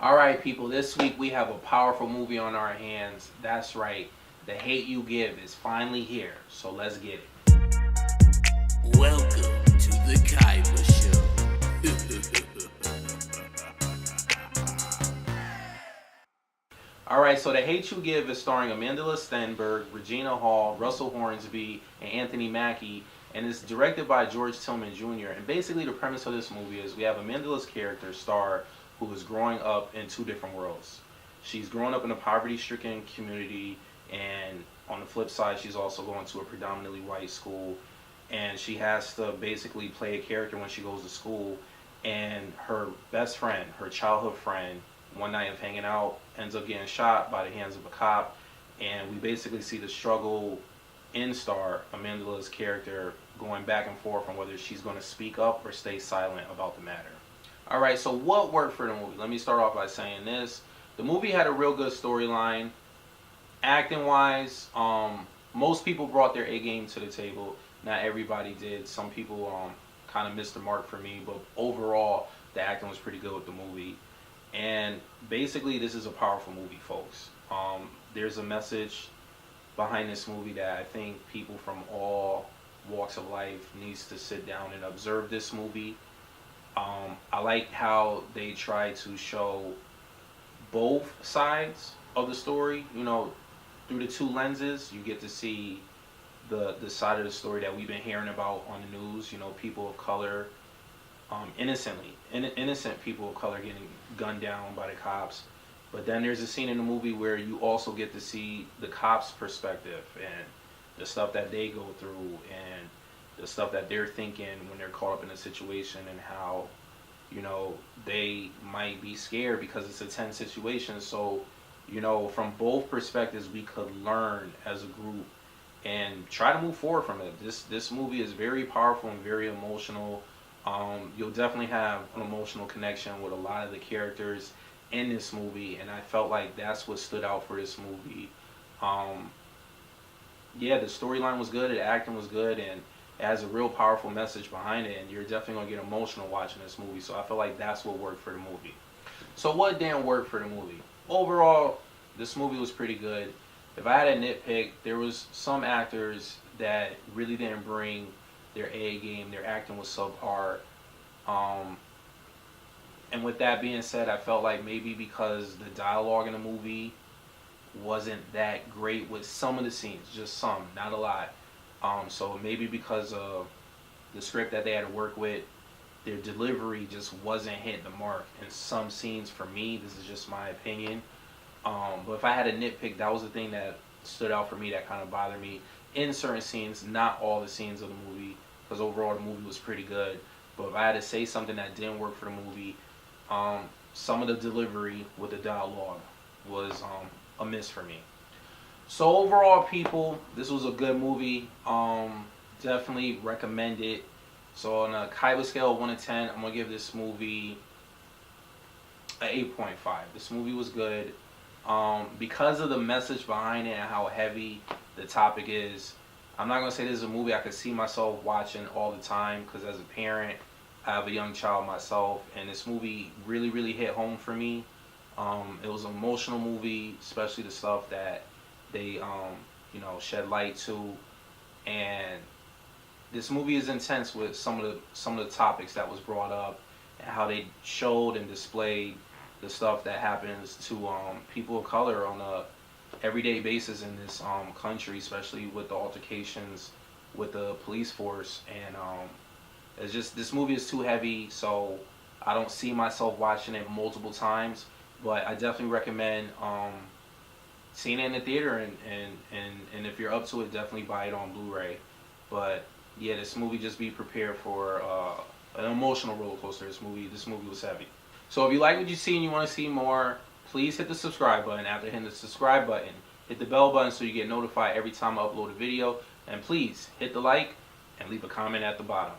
All right, people, this week we have a powerful movie on our hands. That's right. The Hate You Give is finally here. So let's get it. Welcome to the Kaiba Show. All right, so The Hate You Give is starring Amanda Stenberg, Regina Hall, Russell Hornsby, and Anthony Mackie, and it's directed by George Tillman Jr. And basically the premise of this movie is we have Amanda's character, Starr, who is growing up in two different worlds. She's growing up in a poverty-stricken community, and on the flip side, she's also going to a predominantly white school, and she has to basically play a character when she goes to school, and her best friend, her childhood friend, one night of hanging out, ends up getting shot by the hands of a cop, and we basically see the struggle in Starr, Amanda's character, going back and forth on whether she's going to speak up or stay silent about the matter. Alright, so what worked for the movie? Let me start off by saying this. The movie had a real good storyline. Acting wise, most people brought their A game to the table. Not everybody did. Some people kind of missed the mark for me, but overall, the acting was pretty good with the movie. And basically, this is a powerful movie, folks. There's a message behind this movie that I think people from all walks of life needs to sit down and observe this movie. I like how they try to show both sides of the story. You know, through the two lenses, you get to see the side of the story that we've been hearing about on the news. You know, people of color, innocent people of color getting gunned down by the cops. But then there's a scene in the movie where you also get to see the cops' perspective and the stuff that they go through and the stuff that they're thinking when they're caught up in a situation, and how, you know, they might be scared because it's a tense situation. So, you know, from both perspectives, we could learn as a group and try to move forward from it. This movie is very powerful and very emotional. You'll definitely have an emotional connection with a lot of the characters in this movie, and I felt like that's what stood out for this movie. Yeah, the storyline was good, the acting was good, and it has a real powerful message behind it, and you're definitely going to get emotional watching this movie. So I feel like that's what worked for the movie. So what didn't work for the movie? Overall, this movie was pretty good. If I had a nitpick, there was some actors that really didn't bring their A game. Their acting was subpar. And with that being said, I felt like maybe because the dialogue in the movie wasn't that great with some of the scenes, just some, not a lot. So maybe because of the script that they had to work with, their delivery just wasn't hitting the mark in some scenes for me. This is just my opinion. But if I had a nitpick, that was the thing that stood out for me that kind of bothered me in certain scenes, not all the scenes of the movie, because overall the movie was pretty good. But if I had to say something that didn't work for the movie, some of the delivery with the dialogue was a miss for me. So overall, people, this was a good movie. Definitely recommend it. So on a Kaiba scale of 1 to 10, I'm going to give this movie an 8.5. This movie was good. Because of the message behind it and how heavy the topic is, I'm not going to say this is a movie I could see myself watching all the time, because as a parent, I have a young child myself, and this movie really, really hit home for me. It was an emotional movie, especially the stuff that they shed light to, and this movie is intense with some of the topics that was brought up and how they showed and displayed the stuff that happens to people of color on a everyday basis in this country, especially with the altercations with the police force. And it's just, this movie is too heavy, so I don't see myself watching it multiple times, but I definitely recommend seeing it in the theater, and if you're up to it, definitely buy it on Blu-ray. But yeah, this movie, just be prepared for an emotional roller coaster. This movie was heavy. So if you like what you see and you want to see more, please hit the subscribe button. After hitting the subscribe button, hit the bell button so you get notified every time I upload a video, and please hit the like and leave a comment at the bottom.